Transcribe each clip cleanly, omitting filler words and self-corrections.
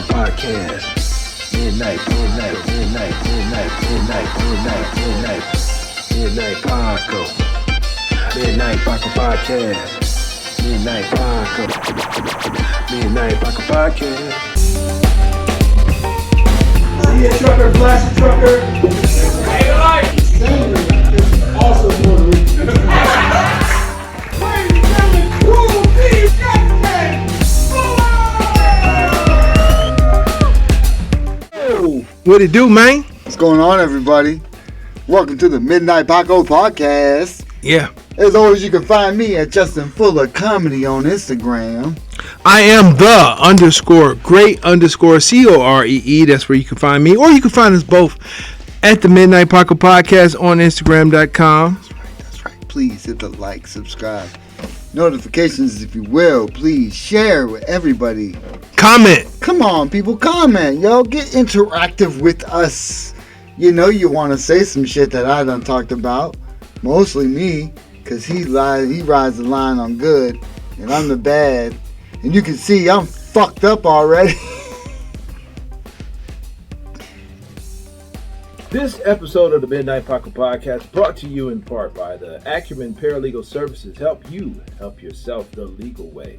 Podcast. Midnight Paco. Midnight Paco Podcast. Midnight Paco Podcast. Yeah, trucker, blast trucker. Hey, life. Also Puerto Rican. Ladies and gentlemen, Cool Steve What it do, man? What's going on, everybody? Welcome to the Midnight Paco Podcast. Yeah. As always, you can find me at Justin Fuller Comedy on Instagram. I am the _great_COREE. That's where you can find me. Or you can find us both at the Midnight Paco Podcast on Instagram.com. That's right. Please hit the like, subscribe, notifications if you will. Please share with everybody. Comment. Come on, people, comment. Yo, get interactive with us. You know you want to say some shit that I done talked about. Mostly me, because he rides the line on good, and I'm the bad. And you can see I'm fucked up already. This episode of the Midnight Paco Podcast brought to you in part by the Acumen Paralegal Services. Help you help yourself the legal way.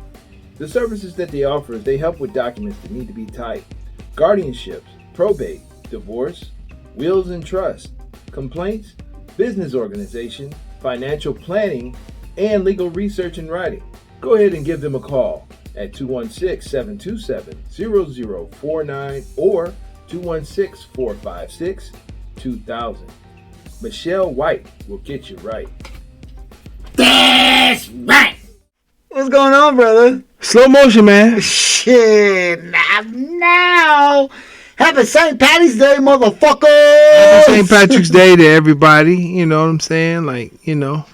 The services that they offer is they help with documents that need to be typed, guardianships, probate, divorce, wills and trust, complaints, business organization, financial planning, and legal research and writing. Go ahead and give them a call at 216-727-0049 or 216-456-2000. Michelle White will get you right. That's right. What's going on, brother? Slow motion, man. Shit, now. Happy St. Patty's Day, motherfucker. Happy St. Patrick's Day to everybody. You know what I'm saying? Like, you know.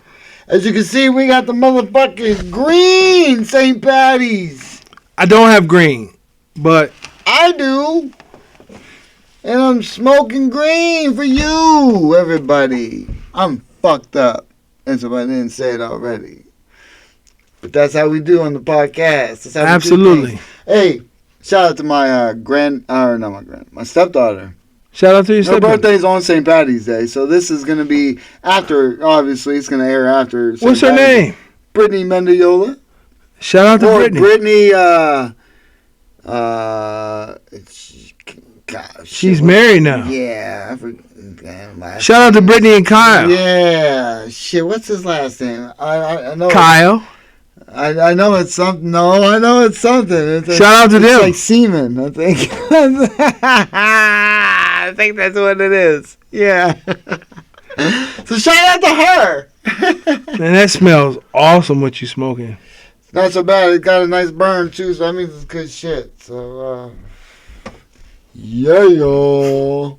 As you can see, we got the motherfucking green St. Patty's. I don't have green, but I do. And I'm smoking green for you, everybody. I'm fucked up. And somebody didn't say it already. But that's how we do on the podcast. That's how absolutely. We do things. Hey, shout out to my my stepdaughter. Shout out to your Her stepdaughter. birthday's on St. Patty's Day, so this is going to be after, obviously, it's going to air after St. What's her Patty's. name? Brittany Mendiola. Shout out to Brittany. She's married now. Yeah. I forgot. Shout out to Brittany and Kyle. Yeah. Shit, what's his last name? I know. Kyle. I know it's something. No, I know it's something. Shout out to them. It's like semen, I think. I think that's what it is. Yeah. So shout out to her. Man, that smells awesome what you smoking. Not so bad. It got a nice burn too, so that means it's good shit. So yeah, yo.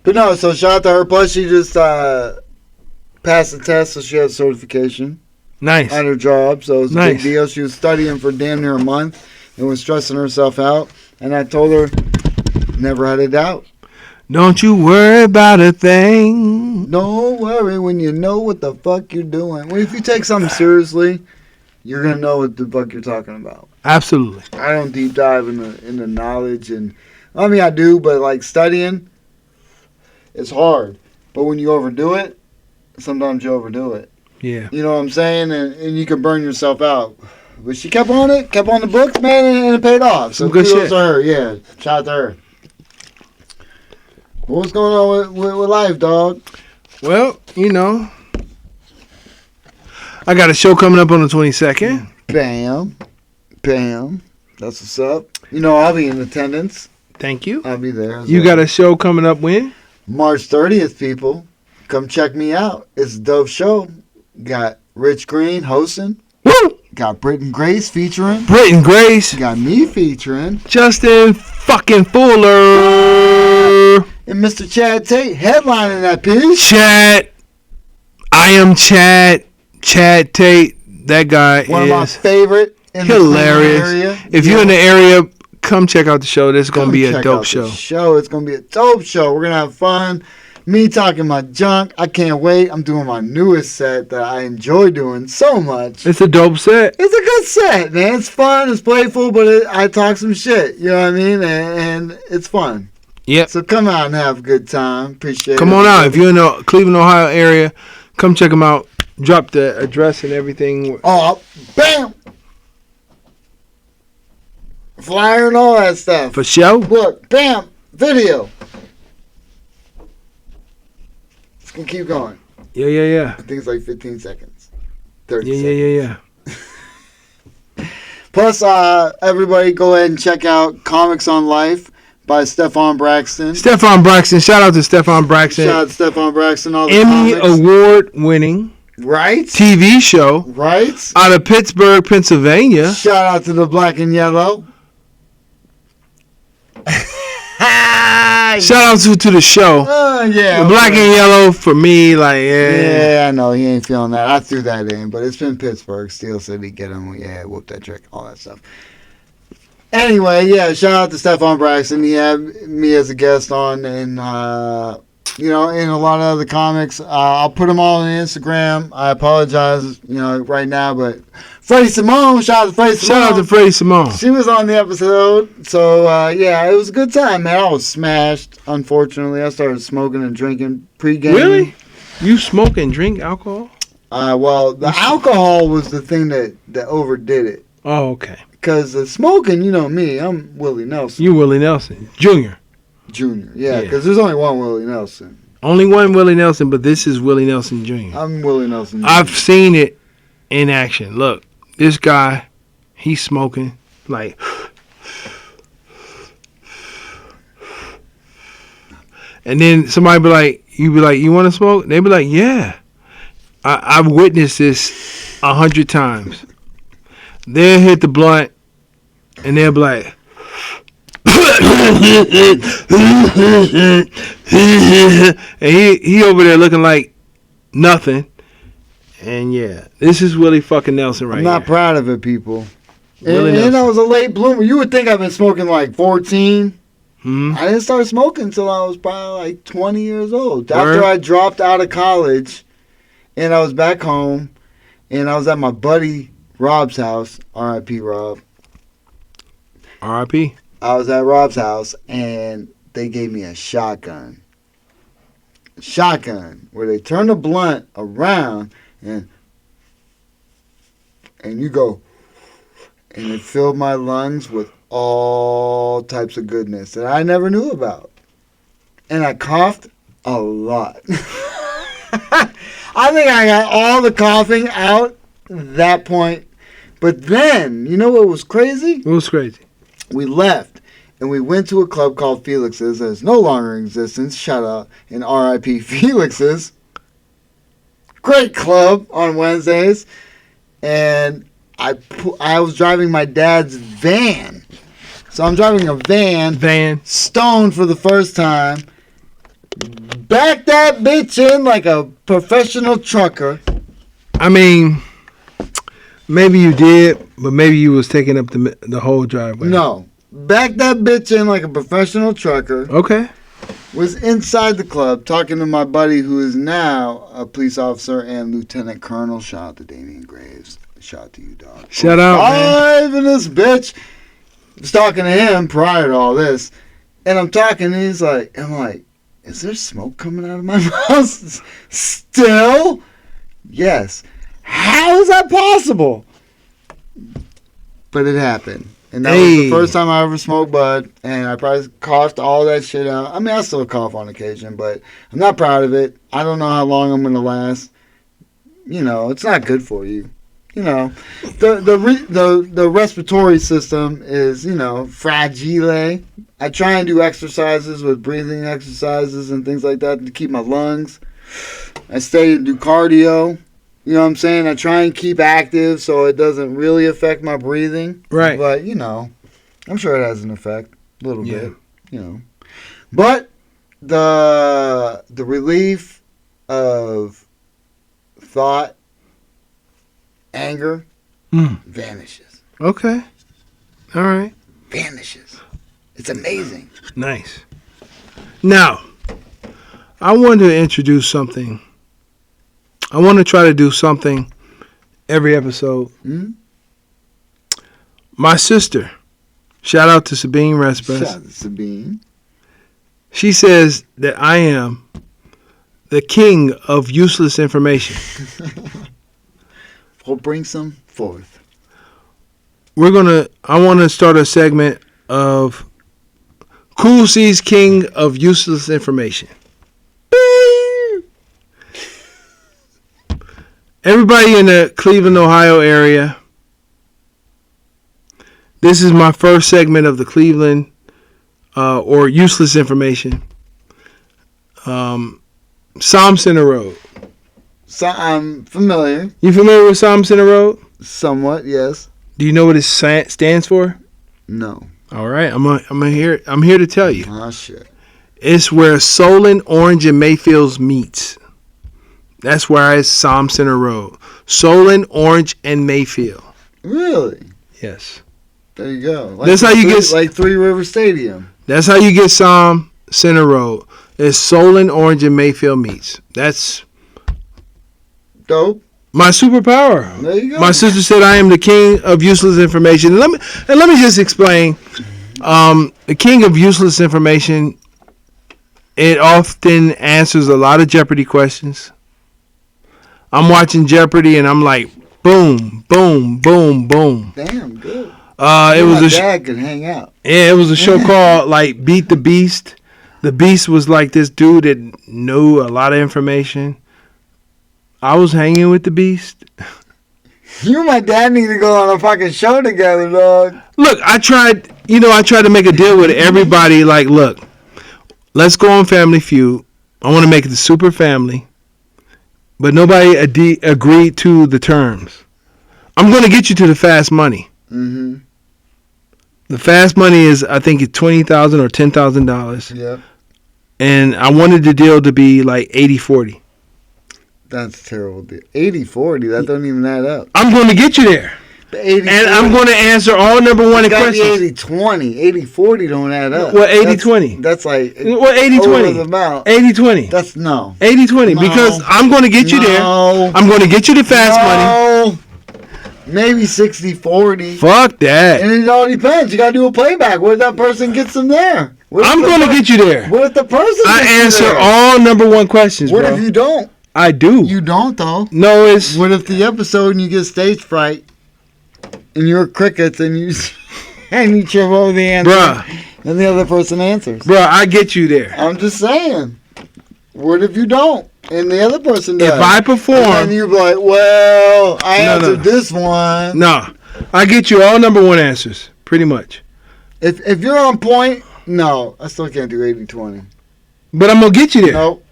But no, so shout out to her. Plus she just passed the test, so she has certification. Nice. At her job, so it's a nice. big deal. She was studying for damn near a month and was stressing herself out. And I told her, never had a doubt. Don't you worry about a thing. Don't worry when you know what the fuck you're doing. Well, if you take something seriously, you're gonna know what the fuck you're talking about. Absolutely. I don't deep dive into knowledge, and I mean I do, but like studying, it's hard. But when you overdo it, sometimes you overdo it. Yeah. You know what I'm saying? And you can burn yourself out. But she kept on it, kept on the books, man, and it paid off. So some good kudos shit. to her, yeah. Shout out to her. What's going on with life, dog? Well, you know, I got a show coming up on the 22nd. Bam. That's what's up. You know, I'll be in attendance. Thank you. I'll be there. You got a show coming up when? March 30th, people. Come check me out. It's a dope show. Got Rich Green hosting. Woo! Got Britton Grace featuring. Britton Grace. Got me featuring. Justin fucking Fuller. And Mr. Chad Tate headlining that piece. Chad. I am Chad. Chad Tate. That guy One is of my favorite in hilarious. The area. If you're in the area, come check out the show. This is going to be a Check dope out show. the show. It's going to be a dope show. We're going to have fun. me talking my junk. I can't wait. I'm doing my newest set that I enjoy doing so much. It's a dope set. It's a good set, man. It's fun. It's playful, but I talk some shit. You know what I mean? And it's fun. Yep. So come out and have a good time. Appreciate it. Come on out. If you're in the Cleveland, Ohio area, come check them out. Drop the address and everything. Oh, bam! Flyer and all that stuff. For show? Look, bam! Video. It's going to keep going. Yeah. I think it's like 15 seconds. 30 Yeah. Plus, everybody go ahead and check out Comics on Life by Stefan Braxton. Stefan Braxton. Shout out to Stefan Braxton. Shout out to Stefan Braxton. All the Emmy comics. Award winning Right? TV show Right? out of Pittsburgh, Pennsylvania. Shout out to the Black and Yellow. Shout out to the show. Yeah. The Black and Yellow for me, like, Yeah, I know. He ain't feeling that. I threw that in, but it's been Pittsburgh. Steel City, get him. Yeah, whoop that trick. All that stuff. Anyway, yeah, shout out to Stefan Braxton. He had me as a guest on, and, in a lot of other comics. I'll put them all on Instagram. I apologize, right now, but Freddie Simone, shout out to Freddie Simone. Shout out to Freddie Simone. She was on the episode, so it was a good time, man. I was smashed, unfortunately. I started smoking and drinking pre-game. Really? You smoke and drink alcohol? Well, the alcohol was the thing that overdid it. Oh, okay. Because the smoking, you know me, I'm Willie Nelson. You Willie Nelson. Jr. Junior, yeah, because there's only one Willie Nelson. Only one Willie Nelson, but this is Willie Nelson Jr. I'm Willie Nelson Jr. I've seen it in action. Look, this guy, he's smoking like... And then somebody be like, you want to smoke? They be like, yeah. I've witnessed this 100 times. They'll hit the blunt, and they'll be like... and he over there looking like nothing. And yeah, this is Willie fucking Nelson right I'm not here. proud of it, people. Willie And I Nelson. was a late bloomer. You would think I've been smoking like 14. Hmm? I didn't start smoking until I was probably like 20 years old. Word? After I dropped out of college and I was back home and I was at my buddy Rob's house. R.I.P. Rob. R.I.P. I was at Rob's house and they gave me a shotgun. Where they turn the blunt around and you go, and it filled my lungs with all types of goodness that I never knew about. And I coughed a lot. I think I got all the coughing out at that point. But then, you know what was crazy? It was crazy. We left and we went to a club called Felix's that is no longer in existence. Shout out and R.I.P. Felix's. Great club on Wednesdays. And I was driving my dad's van. So I'm driving a van. Stoned for the first time. Back that bitch in like a professional trucker. I mean, maybe you did, but maybe you was taking up the whole driveway. No. Back that bitch in like a professional trucker. Okay. Was inside the club talking to my buddy who is now a police officer and lieutenant colonel. Shout out to Damian Graves. Shout out to you, dog. Shout out, man. Five in this bitch. I was talking to him prior to all this. And I'm talking and he's like, is there smoke coming out of my mouth? Still? Yes. How is that possible? But it happened. And that was the first time I ever smoked bud, and I probably coughed all that shit out. I mean, I still cough on occasion, but I'm not proud of it. I don't know how long I'm going to last. It's not good for you. The respiratory system is, fragile. I try and do exercises with breathing exercises and things like that to keep my lungs. I stay and do cardio. You know what I'm saying? I try and keep active so it doesn't really affect my breathing. Right. But, I'm sure it has an effect. A little bit. But the relief of thought, anger, vanishes. Okay. All right. Vanishes. It's amazing. Nice. Now, I wanted to introduce something. I want to try to do something every episode. Hmm? My sister, shout out to Sabine Respes. Shout out to Sabine. She says that I am the king of useless information. We'll bring some forth. I want to start a segment of Cool C's king of useless information. Everybody in the Cleveland, Ohio area, this is my first segment of the Cleveland or useless information. Psalm Center Road. So I'm familiar. You familiar with Psalm Center Road? Somewhat, yes. Do you know what it stands for? No. All right, I'm here to tell you. Oh, shit. It's where Solon, Orange, and Mayfields meets. That's why it's Psalm Center Road. Solon, Orange, and Mayfield. Really? Yes. There you go. Like That's how you get like Three River Stadium. That's how you get Psalm Center Road. It's Solon, Orange, and Mayfield meets. That's Dope. my superpower. There you go. My sister said I am the king of useless information. Let me just explain. The king of useless information. It often answers a lot of Jeopardy questions. I'm watching Jeopardy and I'm like, boom, boom, boom, boom. Damn, good. It was my a dad could hang out. it was a show called like Beat the Beast. The Beast was like this dude that knew a lot of information. I was hanging with the Beast. You and my dad need to go on a fucking show together, dog. Look, I tried to make a deal with everybody. Like, look, let's go on Family Feud. I want to make it the super family. But nobody agreed to the terms. I'm going to get you to the fast money. Mm-hmm. The fast money is, I think, it's $20,000 or $10,000. Yep. And I wanted the deal to be like 80-40. That's a terrible deal. 80-40, that don't even add up. I'm going to get you there. The 80 And I'm going to answer all number one questions. 80-20. 80-40 don't add up. Well, 80-20. That's like Well, 80-20. over the amount. 80-20. That's no. 80-20. No. Because I'm going to get you there. No. I'm going to get you the fast money. No. Maybe 60-40. Fuck that. And it all depends. You got to do a playback. What if that person gets them there? I'm going to get you there. What if the person I gets you answer there? all number one questions, What bro. if you don't? I do. You don't, though. No, it's... What if the episode and you get stage fright and you're crickets and you and you trip over the answer Bruh. and the other person answers? Bro, I get you there. I'm just saying. What if you don't and the other person does? If I perform... And you're like, well, I No, answered no. this one. No. I get you all number one answers. Pretty much. If you're on point, no. I still can't do 80-20. But I'm going to get you there. Nope.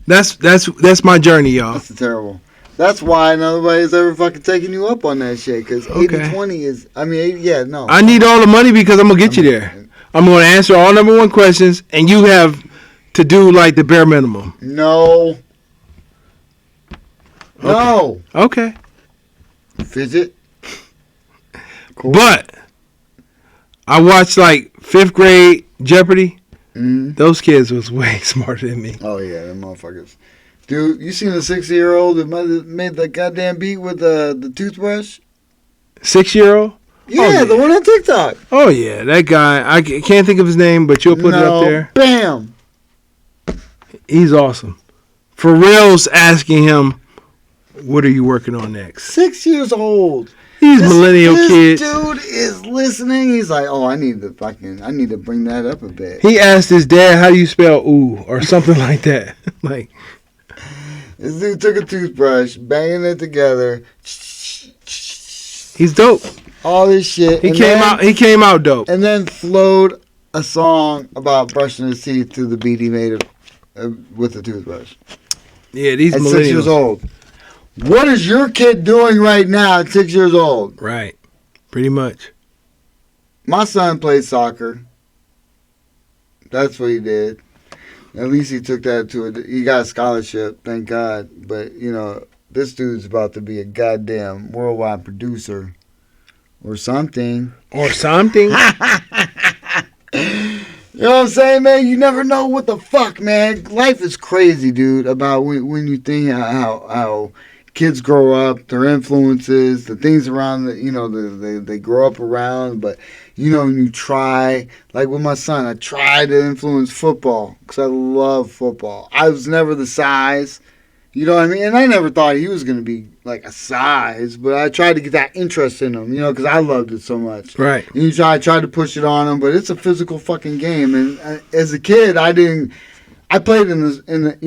That's my journey, y'all. That's terrible. That's why nobody's ever fucking taking you up on that shit. Because Okay. 80-20 is, I mean, 80, yeah, no. I need all the money because I'm going to get you there. I'm going to answer all number one questions, and you have to do, like, the bare minimum. No. No. Okay. Fidget. Cool. But I watched, like, 5th grade Jeopardy. Mhm. Those kids was way smarter than me. Oh, yeah, them motherfuckers. Dude, you seen the 60-year-old that made the goddamn beat with the toothbrush? 6-year-old? Yeah, yeah. the one on TikTok. Oh, yeah. That guy. I can't think of his name, but you'll put it up there. Bam. He's awesome. Pharrell's asking him, what are you working on next? 6 years old. These millennial this kids. dude is listening. He's like, oh, I need to bring that up a bit. He asked his dad, how do you spell ooh? Or something like that. Like, This dude took a toothbrush, banging it together. he's dope. All this shit. He came out dope. And then flowed a song about brushing his teeth to the beat he made with the toothbrush. Yeah, these At millennials. 6 years old. What is your kid doing right now at 6 years old? Right. Pretty much. My son played soccer. That's what he did. At least he took that he got a scholarship, thank God. But, you know, this dude's about to be a goddamn worldwide producer or something. Or something. And You know what I'm saying, man? You never know what the fuck, man. Life is crazy, dude, about when you think how kids grow up, their influences, the things around that, they grow up around. But, when you try, like with my son, I tried to influence football because I love football. I was never the size, you know what I mean? And I never thought he was going to be like a size, but I tried to get that interest in him, because I loved it so much. Right. And I tried to push it on him, but it's a physical fucking game. And as a kid, I played in the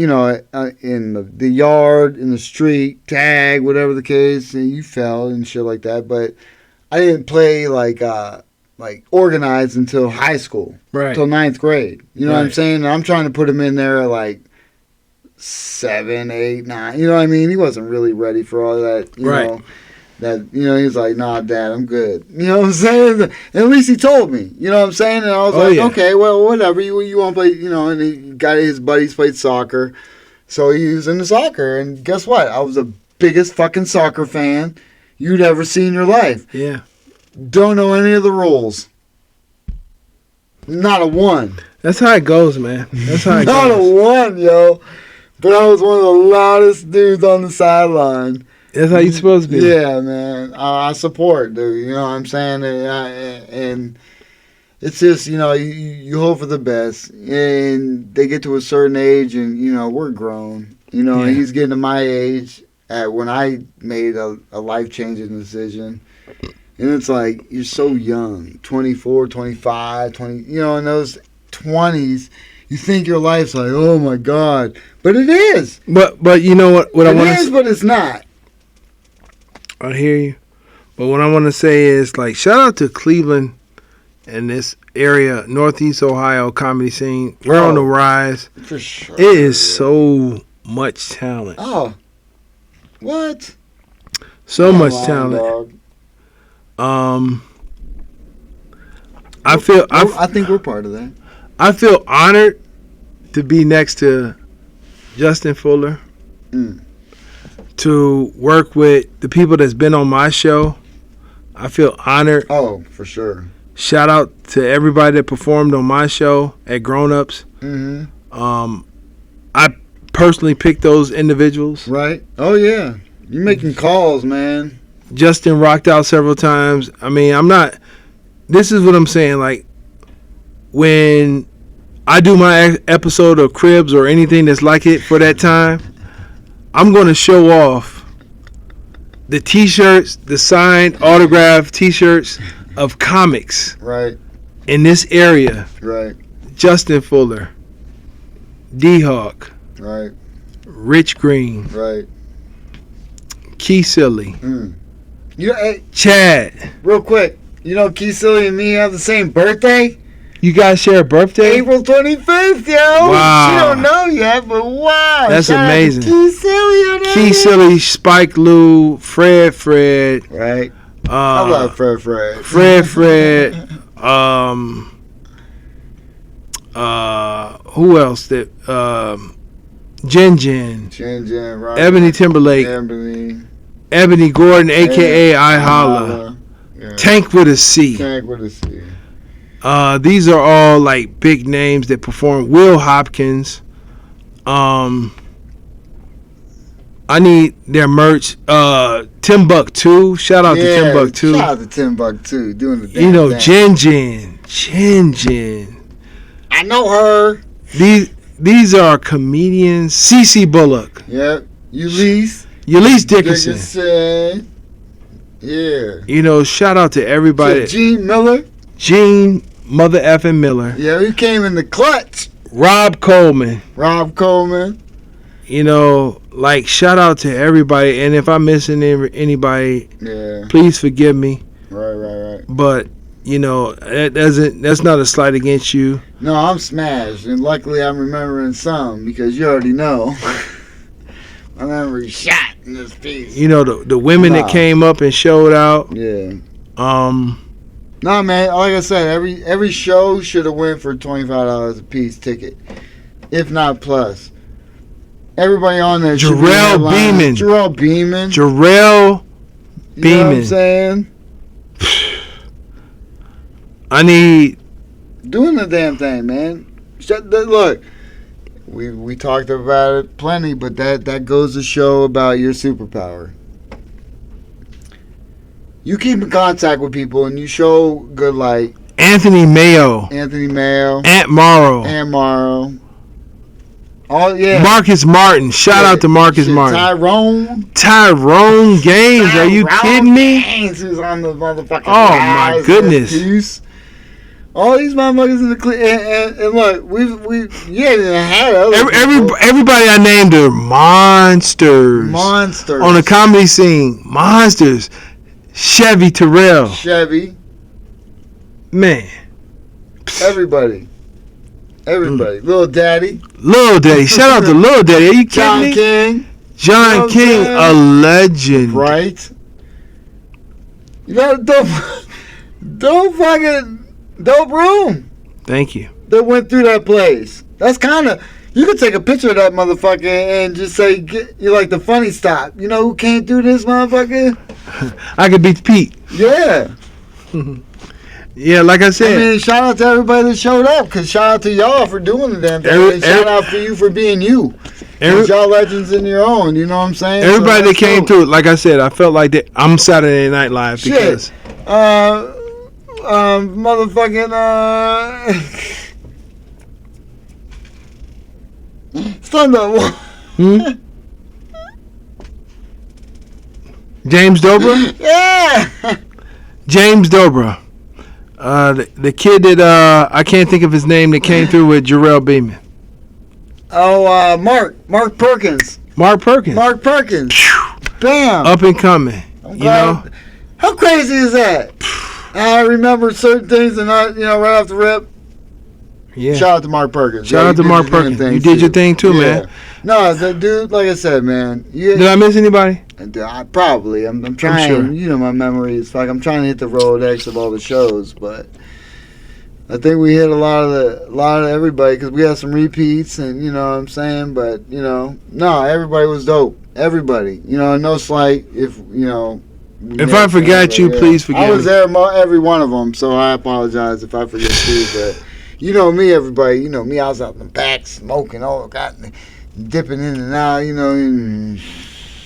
yard, in the street, tag, whatever the case, and you fell and shit like that. But I didn't play like organized until high school, right? Until 9th grade. You know right. what I'm saying? And I'm trying to put him in there like 7, 8, 9. You know what I mean? He wasn't really ready for all that. You right. know, that he's like, nah, Dad, I'm good. You know what I'm saying? And at least he told me. You know what I'm saying? And I was okay, well, whatever. You want to play? And he got his buddies played soccer, so he was into soccer. And guess what? I was the biggest fucking soccer fan you'd ever see in your life. Yeah. Don't know any of the rules. Not a one. That's how it goes, man. That's how it goes. Not a one, yo. But I was one of the loudest dudes on the sideline. That's how you supposed to be. Yeah, man. I support, dude. You know what I'm saying? And it's just, you hope for the best. And they get to a certain age, and, we're grown. And he's getting to my age when I made a life-changing decision. And it's like, you're so young, 24, 25, 20, in those 20s, you think your life's like, oh my God. But it is. But you know what I want to say? It is, but it's not. I hear you. But what I want to say is, like, shout out to Cleveland and this area, Northeast Ohio comedy scene. We're on the rise. For sure. It is so much talent. Oh. What? So much talent. Dog. I think we're part of that. I feel honored to be next to Justin Fuller, to work with the people that's been on my show. I feel honored. Oh, for sure. Shout out to everybody that performed on my show at Grown Ups. Mm-hmm. I personally picked those individuals. Right. Oh, yeah. You're making calls, man. Justin rocked out several times. I mean, this is what I'm saying. Like, when I do my episode of Cribs or anything that's like it for that time, I'm going to show off the T-shirts, the signed, autographed T-shirts of comics. Right. In this area. Right. Justin Fuller, D-Hawk. Right. Rich Green. Right. Key Silly. Hey, Chad. Real quick, Key Silly and me have the same birthday? You guys share a birthday? April 25th, yo. Wow. She don't know yet, but wow. That's amazing. Key Silly on that. Key Silly, Spike Lou, Fred. Right. I love Fred. Fred. Who else? Jen. Right. Ebony Timberlake. Ebony Gordon, a.k.a. I Holla. Yeah. Tank with a C. These are all like big names that perform. Will Hopkins. I need their merch. Timbuktu. Shout out to Timbuktu. Shout out to Timbuktu doing the damn thing. Jen. I know her. These are comedians. Cece Bullock. Yep. Ulysses Dickerson. Yeah. Shout out to everybody. Gene Miller. Gene Mother effing Miller. Yeah, he came in the clutch. Rob Coleman. Shout out to everybody. And if I'm missing anybody, please forgive me. Right. But, that's not a slight against you. No, I'm smashed. And luckily I'm remembering some because you already know. I remember he shot in this piece. The women that came up and showed out. Yeah. No, man. Like I said, every show should have went for $25 a piece ticket, if not plus. Everybody on there. Jarrell Beeman. You know what I'm saying? I need doing the damn thing, man. Look, we talked about it plenty, but that goes to show about your superpower. You keep in contact with people and you show good light. Anthony Mayo. Aunt Morrow. Oh yeah. Marcus Martin. Shout out to Marcus Martin. Tyrone Gaines. Are you kidding me? Gaines, who's on the motherfucking my goodness. All these motherfuckers in the and look, we had other everybody I named are monsters. Monsters on the comedy scene. Monsters. Chevy Terrell. Man. Everybody. Little Daddy. Shout out to Lil Daddy. Are you kidding me? King. John King, a legend. Right? You got a dope fucking dope room. Thank you. That went through that place. That's kind of, you could take a picture of that motherfucker and just say, you're like the funny stop. You know who came through this motherfucker? I could beat Pete. Yeah. Yeah, like I said. I mean, shout out to everybody that showed up, because shout out to y'all for doing the damn thing. And shout out for you for being you. Y'all legends in your own, you know what I'm saying? Everybody that came through, like I said, I felt like that I'm Saturday Night Live because. Motherfucking, Thunder. James Dobra? Yeah! James Dobra. The kid that, I can't think of his name, that came through with Jarrell Beeman. Oh, Mark Perkins. Mark Perkins. Bam! Up and coming. You know? How crazy is that? I remember certain things and right off the rip. Yeah. Shout out to Mark Perkins. Shout out to Mark Perkins. You did your thing too, man. No, the dude, like I said, man. Did I miss anybody? Probably. I'm trying. I'm sure. You know, my memory is like I'm trying to hit the Rolodex of all the shows, but I think we hit a lot of everybody because we had some repeats, and you know what I'm saying. But no, everybody was dope. Everybody, no slight. If I forgot you, please forgive me. I was there every one of them, so I apologize if I forget you. But you know me, everybody. You know me. I was out in the back smoking, dipping in and out.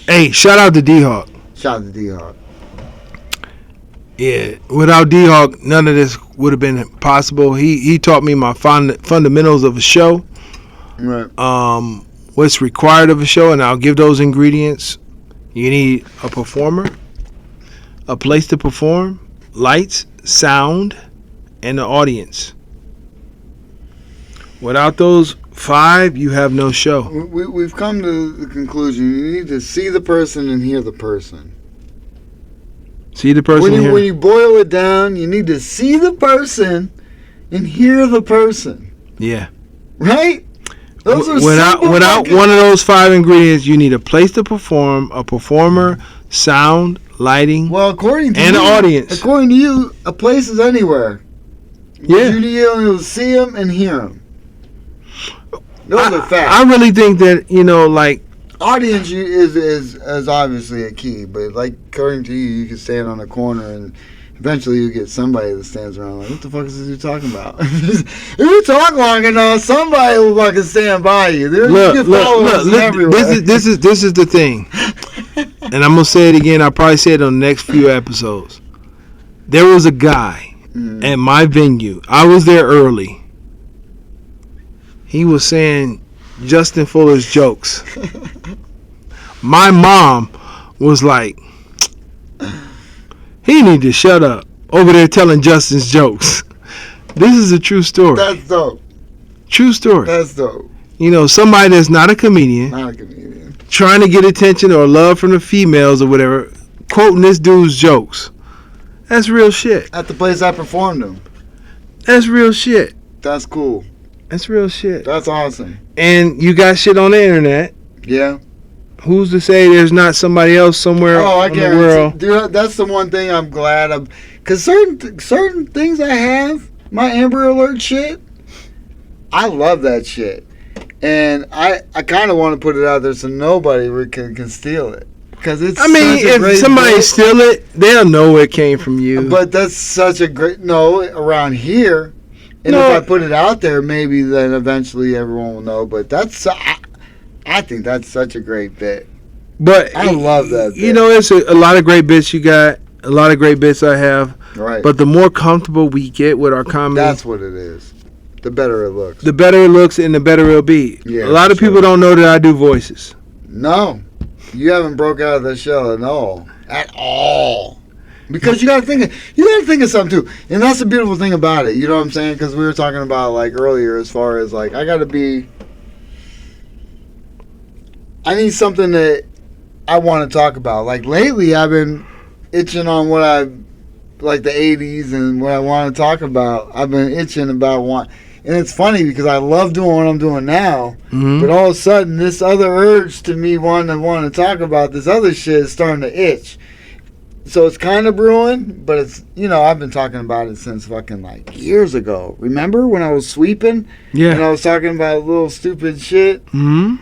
Hey, shout out to D-Hawk. Shout out to D-Hawk. Yeah, without D-Hawk, none of this would have been possible. He taught me my fundamentals of a show. Right. What's required of a show, and I'll give those ingredients. You need a performer, a place to perform, lights, sound, and the audience. Without those 5, you have no show. We've come to the conclusion. You need to see the person and hear the person. See the person. When you boil it down, you need to see the person and hear the person. Yeah. Right? Those are without one of those 5 ingredients, you need a place to perform, a performer, sound, lighting, according to and you, an audience. According to you, a place is anywhere. Yeah. You need to see them and hear them. Those are facts. I really think that, audience is obviously a key, but according to you can stand on a corner and eventually you get somebody that stands around like, what the fuck is this you talking about? If you talk long enough, somebody will fucking stand by you. Look, everywhere. This is the thing. And I'm gonna say it again. I'll probably say it on the next few episodes. There was a guy at my venue. I was there early. He was saying Justin Fuller's jokes. My mom was like, he need to shut up over there telling Justin's jokes. This is a true story. That's dope. True story. That's dope. Somebody that's not a comedian. Trying to get attention or love from the females or whatever, quoting this dude's jokes. That's real shit. At the place I performed them. That's real shit. That's cool. That's real shit. That's awesome. And you got shit on the internet. Yeah. Who's to say there's not somebody else somewhere in the world? Dude, that's the one thing I'm glad of. Because certain things I have, my Amber Alert shit, I love that shit. And I kind of want to put it out there so nobody can steal it. Because it's if somebody steal it, they'll know it came from you. But that's such a great... No, around here... And No. if I put it out there, maybe then eventually everyone will know. But I think that's such a great bit. But I love that You bit. know, it's a lot of great bits you got. A lot of great bits I have. Right. But the more comfortable we get with our comedy, That's what it is. The better it looks. the better it looks and the better it'll be. Yeah, a lot of for people sure. don't know that I do voices. No, you haven't broke out of the shell at all. At all. Because you gotta think of something too. And that's the beautiful thing about it. You know what I'm saying? Because we were talking about like earlier as far as like I need something that I want to talk about. Like lately I've been itching on what I like the 80s and what I want to talk about. I've been itching about one. And it's funny because I love doing what I'm doing now, Mhm. but all of a sudden this other urge to me want to talk about this other shit is starting to itch. So it's kind of brewing, but it's, I've been talking about it since fucking like years ago. Remember when I was sweeping and I Yeah. was talking about little stupid shit? Hmm.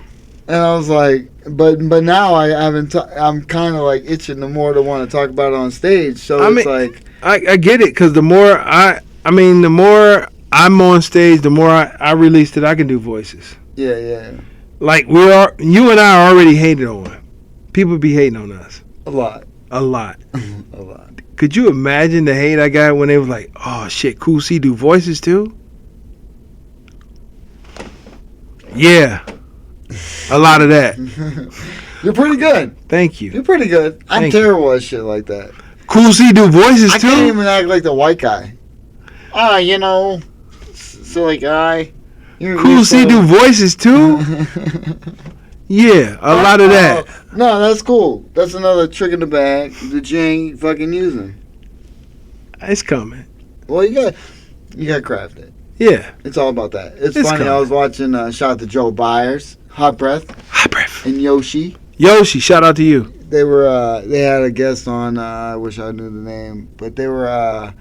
And I was like, but now I'm kind of like itching the more to want to talk about it on stage. So I it's mean- like, I get it because the more the more I'm on stage, the more I release that I can do voices. yeah, Like you and I are already hated on. People be hating on us a lot, a lot. a lot. Could you imagine the hate I got when they was like, "Oh shit, Cool C do voices too"? Yeah, a lot of that. You're pretty good. Thank you. You're pretty good. I'm Thank you. terrible at shit like that. Cool C do voices I too. can't even act like the white guy. Silly guy. Cool C do voices too. Yeah, a lot of that. No, that's cool. That's another trick in the bag that you ain't fucking using. It's coming. Well, you got craft it. Yeah. It's all about that. It's It's funny. I coming. was watching shout out to Joe Byers, Hot Breath, Hot breath. and Yoshi. Yoshi, shout out to you. They were they had a guest on. I wish I knew the name, but they were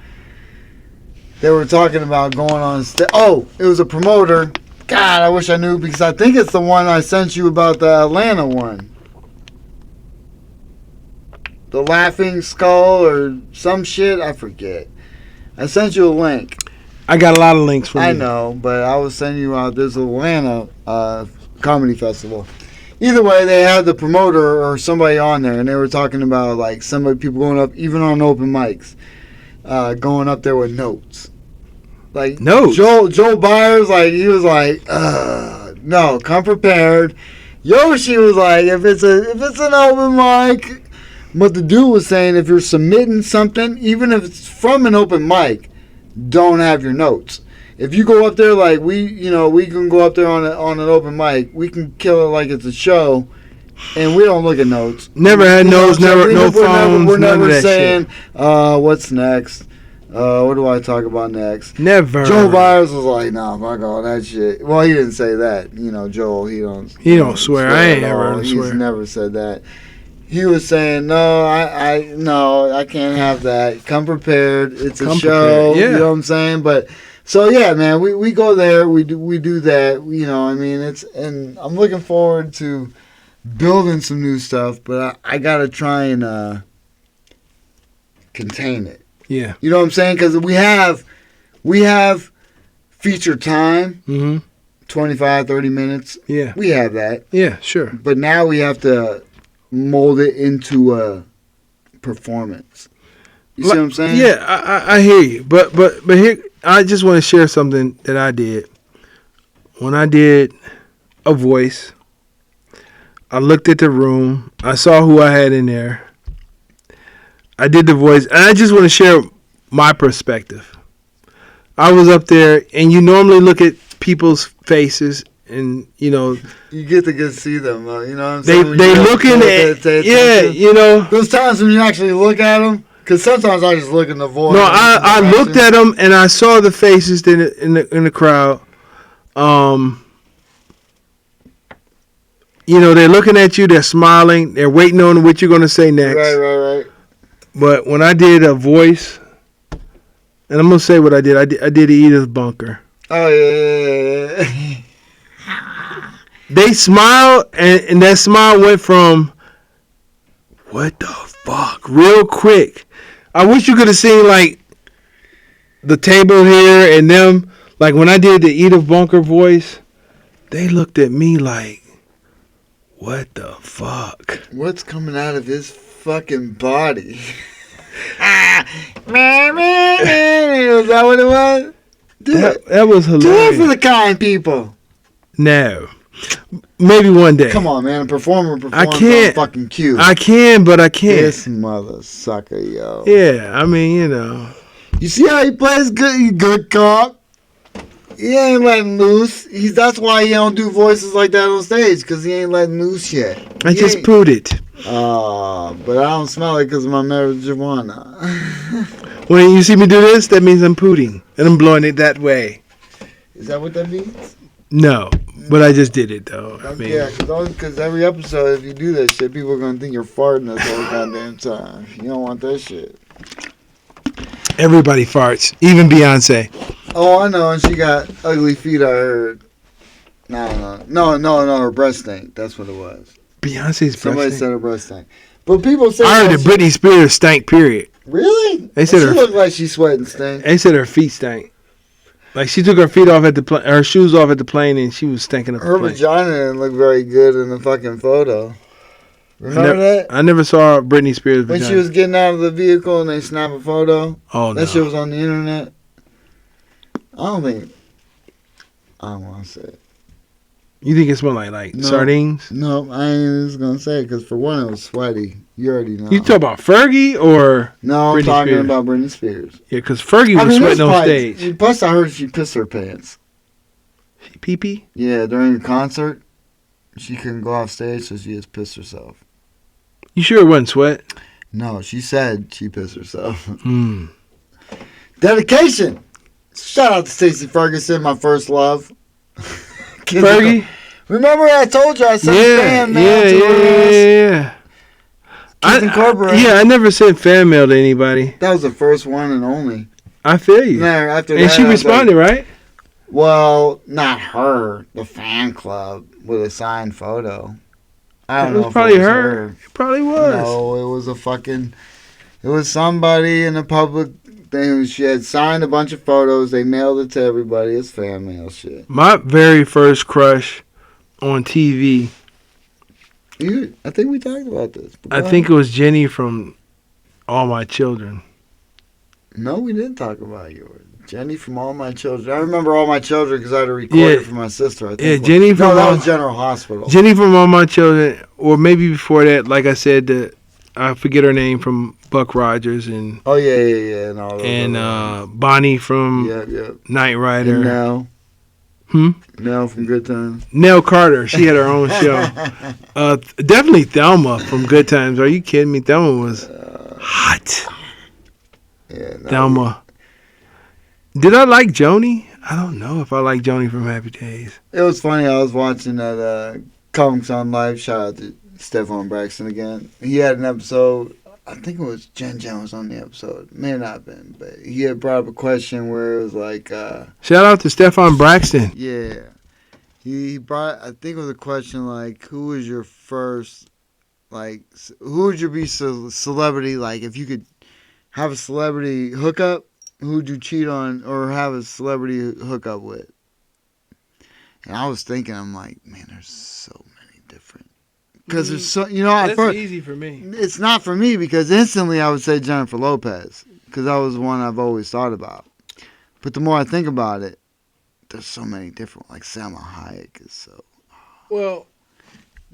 talking about going on stage. Oh, it was a promoter. God, I wish I knew because I think it's the one I sent you about the Atlanta one. The Laughing Skull or some shit. I forget. I sent you a link. I got a lot of links for you. I know, but I was sending you out. There's Atlanta comedy festival. Either way, they had the promoter or somebody on there, and they were talking about like people going up, even on open mics, going up there with notes. Like Notes? Joe Byers, like he was like, no, come prepared. Yoshi was like, if it's an open mic, but the dude was saying if you're submitting something, even if it's from an open mic, don't have your notes. If you go up there like we can go up there on an open mic, we can kill it like it's a show, and we don't look at notes. Never had You know notes, what I'm never saying? no phones, We're none of never that saying, what's next? What do I talk about next? shit. Never. Joe Byers was like, nah, fuck all that shit. Well, he didn't say that. Joel, he don't swear. I ain't at ever all. heard him He's swear. never said that. He was saying, no, I can't have that. Come prepared. It's a Come show. prepared, yeah. You know what I'm saying? But so yeah, man, we go there. We do that. I mean, and I'm looking forward to building some new stuff. But I gotta try and contain it. Yeah. You know what I'm saying? Because we have feature time, Mm-hmm. 25, 30 minutes. Yeah. We have that. Yeah. Sure. But now we have to mold it into a performance. You see what I'm saying? Yeah, I hear you. But here, I just want to share something that I did. When I did a voice, I looked at the room. I saw who I had in there. I did the voice, and I just want to share my perspective. I was up there, and you normally look at people's faces, and You get to see them. You know what I'm they saying? When they you looking pay at attention. Those times when you actually look at them, because sometimes I just look in the voice. No, I looked at them and I saw the faces in the crowd. They're looking at you. They're smiling. They're waiting on what you're gonna say next. Right. But when I did a voice, and I'm gonna say what I did. I did Edith Bunker. Oh yeah. They smiled, and that smile went from what the fuck real quick. I wish you could have seen like the table here and them Like when I did the Edith Bunker voice, they looked at me like, what the fuck? What's coming out of his fucking body? Was that what it was? That was Do it hilarious. for the kind people. No. Maybe one day. Come on, man. A performer performs I can't. on fucking cue. I can, but I can't. This mother sucker, yo. Yeah, I mean, you know. You see how he plays good? He good cop. He ain't letting loose. That's why he don't do voices like that on stage, because he ain't letting loose yet. I just proved it. But I don't smell it because of my marijuana. When you see me do this, that means I'm pooting. And I'm blowing it that way. Is that what that means? No, but I just did it, though. I mean, Yeah, because every episode, if you do that shit, people are going to think you're farting this whole goddamn time. You don't want that shit. everybody farts, even Beyonce. Oh, I know, and she got ugly feet, I heard. No, her breast stank. That's what it was. Beyonce's Somebody breast said her breast stank. But people say... I heard that Britney Spears stank, period. Really? They said she her- looked like she sweating stank. They said her feet stank. Like she took her feet off at the her shoes off at the plane, and she was stinking up Her the plane. vagina didn't look very good in the fucking photo. Remember that? I never saw Britney Spears' When vagina. she was getting out of the vehicle and they snapped a photo? Oh, no. That shit was on the internet? I don't want to say it. You think it smelled like No. sardines? No, I ain't just going to say it because for one, it was sweaty. You already know. You talk about Fergie or... No, I'm Britney talking Spears? about Britney Spears. Yeah, because Fergie was there's sweating on probably- stage. Plus, I heard she pissed her pants. Pee-pee? Yeah, during a concert, she couldn't go off stage, so she just pissed herself. You sure it wasn't sweat? No, she said she pissed herself. Hmm. Dedication! Shout out to Stacey Ferguson, my first love. Fergie? Remember I told you I sent a fan mail to her ass? yeah. Kids Incorporated. I never sent fan mail to anybody. That was the first one and only. I feel you. No, after And that, she I was responded, like, right? well, not her. The fan club with a signed photo. I don't It know was if probably it was her. It probably was. No, it was it was somebody in the public thing. She had signed a bunch of photos. They mailed it to everybody. It's fan mail shit. My very first crush on TV, I think we talked about this. I think it was Jenny from All My Children. No, we didn't talk about yours. Jenny from All My Children. I remember All My Children because I had to record Yeah. it for my sister. I think. Yeah, Jenny from No, that All- was General Hospital. Jenny from All My Children, or maybe before that, like I said, I forget her name, from Buck Rogers, and Oh yeah, and all those. other Bonnie from ones. Yeah. Knight Rider. And Nell. Hmm? Nell from Good Times. Nell Carter, she had her own show. Definitely Thelma from Good Times. Are you kidding me? Thelma was hot. Yeah, no, Thelma. Did I like Joni? I don't know if I like Joni from Happy Days. It was funny. I was watching that Comics on Live. Shout out to Stephon Braxton again. He had an episode. I think it was Jen was on the episode. May not have been, but he had brought up a question where it was like, Shout out to Stephon Braxton. yeah, he brought. I think it was a question like, who was your first, like, who would you be celebrity? Like, if you could have a celebrity hookup, who'd you cheat on or have a celebrity hookup with? And I was thinking, I'm like, man, there's so many different. Because there's so, at first, easy for me. it's not for me because instantly I would say Jennifer Lopez because that was one I've always thought about. But the more I think about it, there's so many different. Like Selma Hayek is so. Well,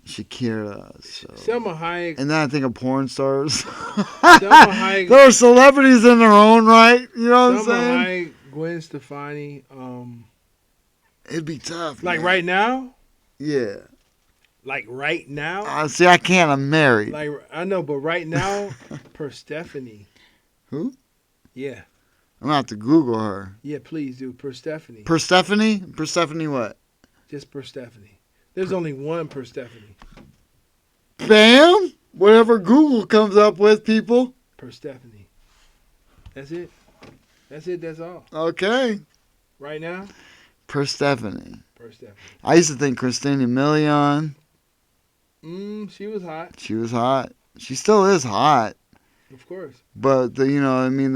Shakira. So. Selma Hayek. And then I think of porn stars. Selma Hayek. They're celebrities in their own right. You know what I'm Selma saying? Hayek, Gwen Stefani. It'd be tough. Like man. right now. Yeah. Like right now. See, I can't. I'm married. Like I know, but right now, Persephone. Who? Yeah, I'm gonna have to Google her. yeah. Please do Persephone. Persephone? Persephone what? Just Persephone. There's only one Persephone. Bam! Whatever Google comes up with, people. Persephone. That's it. That's it. That's all. Okay. Right now, Persephone. Persephone. I used to think Christina Milian. She was hot. She was hot. She still is hot. Of course. But, the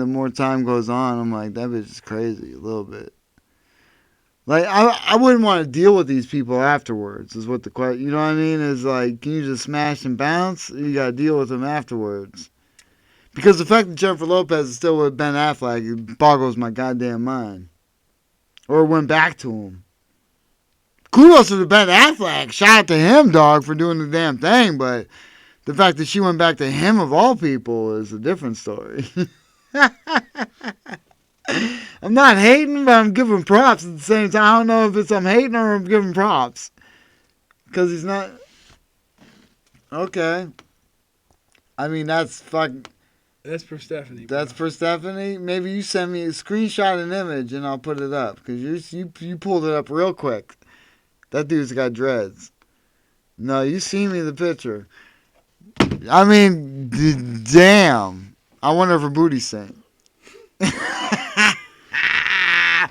more time goes on, I'm like, that bitch is crazy a little bit. Like, I wouldn't want to deal with these people afterwards, is what the question, you know what I mean? Is like, can you just smash and bounce? You got to deal with them afterwards. Because the fact that Jennifer Lopez is still with Ben Affleck, it boggles my goddamn mind. Or went back to him. Kudos to Ben Affleck. Shout out to him, dog, for doing the damn thing. But the fact that she went back to him, of all people, is a different story. I'm not hating, but I'm giving props at the same time. I don't know if I'm hating or I'm giving props. Because he's not... Okay. I mean, that's fucking... That's for Stephanie. Bro. That's for Stephanie? Maybe you send me a screenshot an image and I'll put it up. Because you pulled it up real quick. That dude's got dreads. No, you see me the picture. I mean, damn. I wonder if her booty's sank.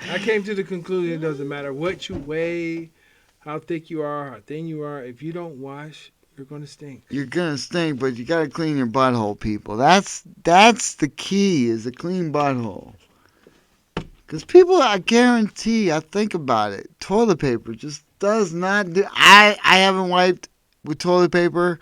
I came to the conclusion it doesn't matter what you weigh, how thick you are, how thin you are. If you don't wash, you're going to stink. You're going to stink, but you got to clean your butthole, people. That's the key, is a clean butthole. Because people, I guarantee, I think about it, toilet paper just does not do... I haven't wiped with toilet paper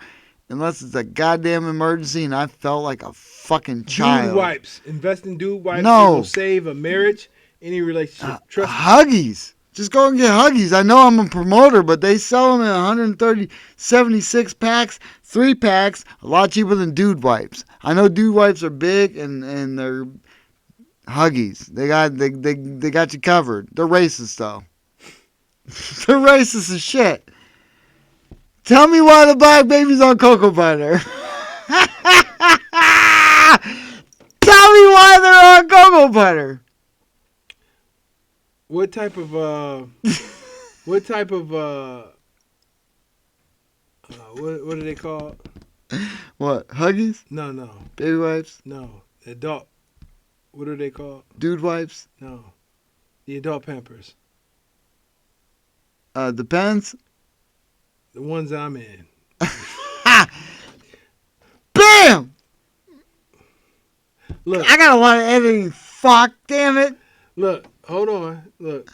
unless it's a goddamn emergency and I felt like a fucking child. Dude wipes. Invest in dude wipes. No. It will save a marriage, any relationship. Trust me. Huggies. Just go and get Huggies. I know I'm a promoter, but they sell them in 130, 76 packs, 3 packs, a lot cheaper than dude wipes. I know dude wipes are big and they're Huggies. They got you covered. They're racist though. They're racist as shit. Tell me why the black baby's on cocoa butter. Tell me why they're on cocoa butter. What type of what are they called? What? Huggies? No. Baby wipes? No. Adult. What are they called? Dude wipes? No. The adult Pampers. Depends. The ones I'm in. BAM! Look. I got a lot of editing. Fuck, damn it. Look. Hold on. Look.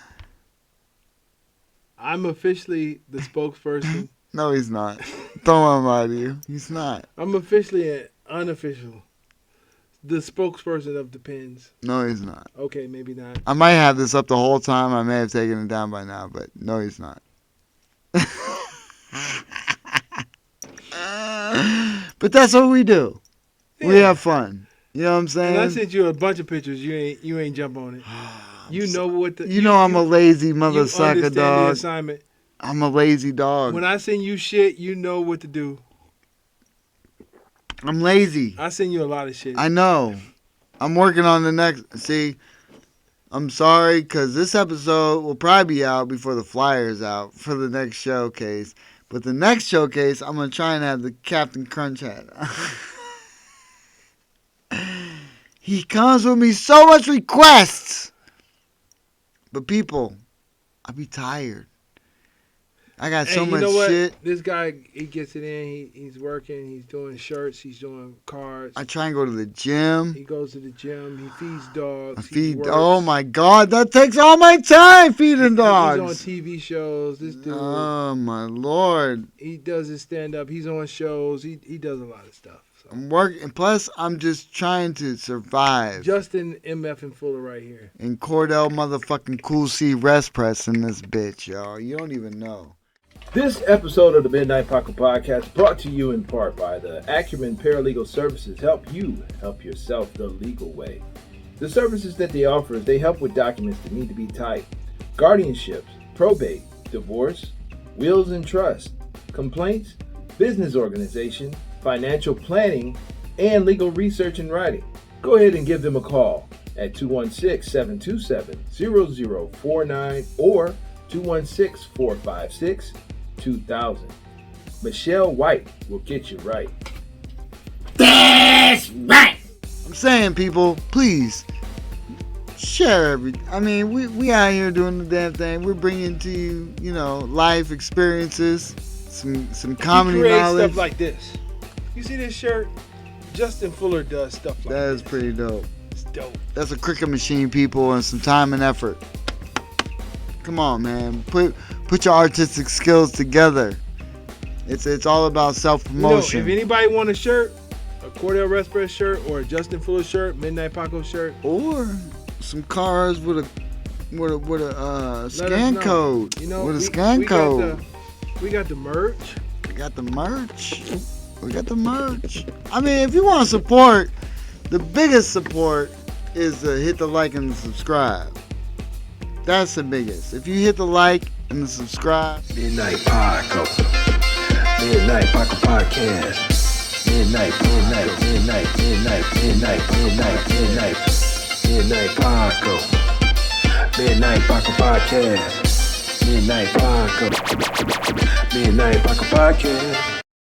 I'm officially the spokesperson. No, he's not. Don't want to lie to you. He's not. I'm officially an unofficial. The spokesperson of the pins. No, he's not. Okay, maybe not. I might have this up the whole time. I may have taken it down by now, but no, he's not. But that's what we do. Yeah. We have fun. You know what I'm saying? And I sent you a bunch of pictures. You ain't jump on it. You know what the... You know I'm a lazy mother sucker, dog. The assignment. I'm a lazy dog. When I send you shit, you know what to do. I'm lazy. I send you a lot of shit. I know. I'm working on the next... See, I'm sorry, because this episode will probably be out before the flyer's out for the next showcase. But the next showcase, I'm going to try and have the Captain Crunch hat. He comes with me so much requests. But people, I be tired. I got so much shit. This guy, he gets it in. He's working. He's doing shirts. He's doing cards. I try and go to the gym. He goes to the gym. He feeds dogs. Oh my God, that takes all my time feeding dogs. He's on TV shows. This dude. Oh my Lord. He does his stand up. He's on shows. He does a lot of stuff. So. I'm working. Plus, I'm just trying to survive. Justin MF and Fuller right here. And Cordell motherfucking Cool C rest press in this bitch, y'all. You don't even know. This episode of the Midnight Paco Podcast brought to you in part by the Acumen Paralegal Services. Help you help yourself the legal way. The services that they offer is they help with documents that need to be typed, guardianships, probate, divorce, wills and trust, complaints, business organization, financial planning, and legal research and writing. Go ahead and give them a call at 216-727-0049 or 216-456-2000. Michelle White will get you right. That's right. I'm saying, people, please share I mean, we out here doing the damn thing. We're bringing to you, life experiences, some comedy knowledge. Stuff like this. You see this shirt? Justin Fuller does stuff like that. That is this. pretty dope. It's dope. That's a cricket machine, people, and some time and effort. Come on, man. Put your artistic skills together. It's all about self You know, promotion. if anybody want a shirt, a Cordell Respress shirt or a Justin Fuller shirt, Midnight Paco shirt, Or some cars with a let scan us know. code. You know, with a scan code. We got the merch. We got the merch. We got the merch. I mean, if you want to support, the biggest support is to hit the like and the subscribe. That's the biggest. If you hit the like and the subscribe, Midnight Paco. Midnight Paco Podcast. Midnight Paco. Midnight Paco Podcast. Midnight Paco. Midnight Paco Podcast.